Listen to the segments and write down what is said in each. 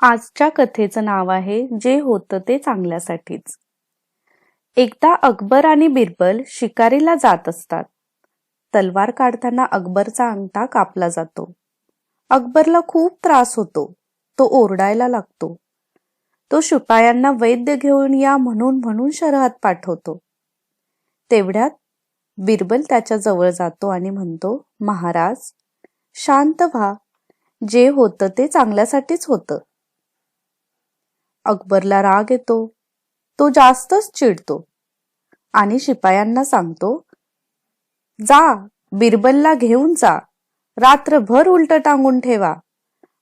आजच्या कथेचं नाव आहे जे होतं ते चांगल्यासाठीच. एकदा अकबर आणि बिरबल शिकारीला जात असतात. तलवार काढताना अकबरचा अंगठा कापला जातो. अकबरला खूप त्रास होतो. तो ओरडायला लागतो. तो शिपायांना वैद्य घेऊन या म्हणून म्हणून शहरात पाठवतो. तेवढ्यात बिरबल त्याच्या जवळ जातो आणि म्हणतो, महाराज शांत व्हा, जे होतं ते चांगल्यासाठीच होतं. अकबरला राग येतो. तो जास्तच चिडतो आणि शिपायांना सांगतो, जा बिरबलला घेऊन जा, रात्रभर उलट टांगून ठेवा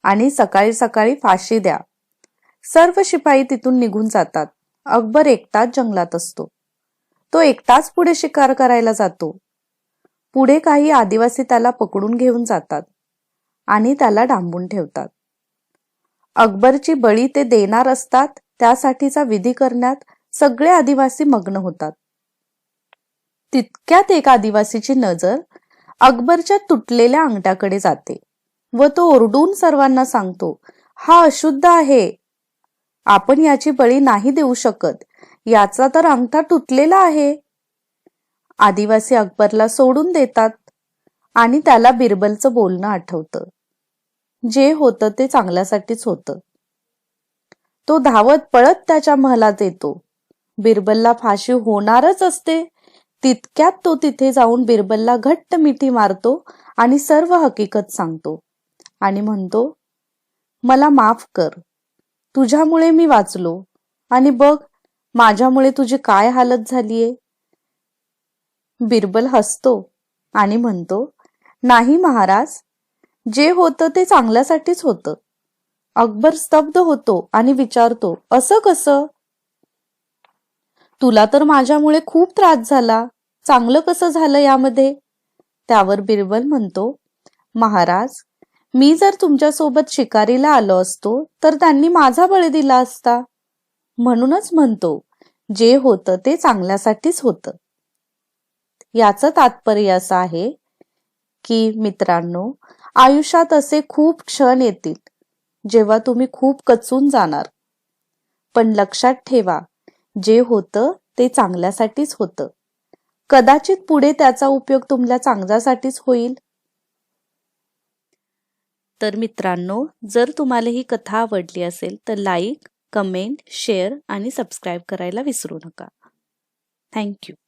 आणि सकाळी सकाळी फाशी द्या. सर्व शिपाई तिथून निघून जातात. अकबर एकटाच जंगलात असतो. तो एकटाच पुढे शिकार करायला जातो. पुढे काही आदिवासी त्याला पकडून घेऊन जातात आणि त्याला डांबून ठेवतात. अकबरची बळी ते देणार असतात. त्यासाठीचा विधी करण्यात सगळे आदिवासी मग्न होतात. तितक्यात एक आदिवासीची नजर अकबरच्या तुटलेल्या अंगठ्याकडे जाते व तो ओरडून सर्वांना सांगतो, हा अशुद्ध आहे. आपण याची बळी नाही देऊ शकत. याचा तर अंगठा तुटलेला आहे. आदिवासी अकबरला सोडून देतात आणि त्याला बिरबलचं बोलणं आठवतं. जे होतं ते चांगल्यासाठीच होतं. तो धावत पळत त्याच्या महलात येतो. बिरबलला फाशी होणारच असते. तितक्यात तो तिथे जाऊन बिरबलला घट्ट मिठी मारतो आणि सर्व हकीकत सांगतो आणि म्हणतो, मला माफ कर. तुझ्यामुळे मी वाचलो आणि बघ माझ्यामुळे तुझी काय हालत झालीये. बिरबल हसतो आणि म्हणतो, नाही महाराज, जे होतं ते चांगल्यासाठीच होतं. अकबर स्तब्ध होतो आणि विचारतो, असं कसं? तुला तर माझ्यामुळे खूप त्रास झाला. चांगलं कसं झालं यामध्ये? त्यावर बिरबल म्हणतो, महाराज, मी जर तुमच्यासोबत शिकारीला आलो असतो तर त्यांनी माझा बळी दिला असता. म्हणूनच म्हणतो, जे होतं ते चांगल्यासाठीच होतं. याचं तात्पर्य असं आहे की मित्रांनो, आयुष्यात असे खूप क्षण येतील जेव्हा तुम्ही खूप कचून जाणार. पण लक्षात ठेवा, जे होतं ते चांगल्यासाठीच होतं. कदाचित पुढे त्याचा उपयोग तुमच्या चांगल्यासाठीच होईल. तर मित्रांनो, जर तुम्हाला ही कथा आवडली असेल तर लाईक, कमेंट, शेअर आणि सबस्क्राईब करायला विसरू नका. थँक्यू.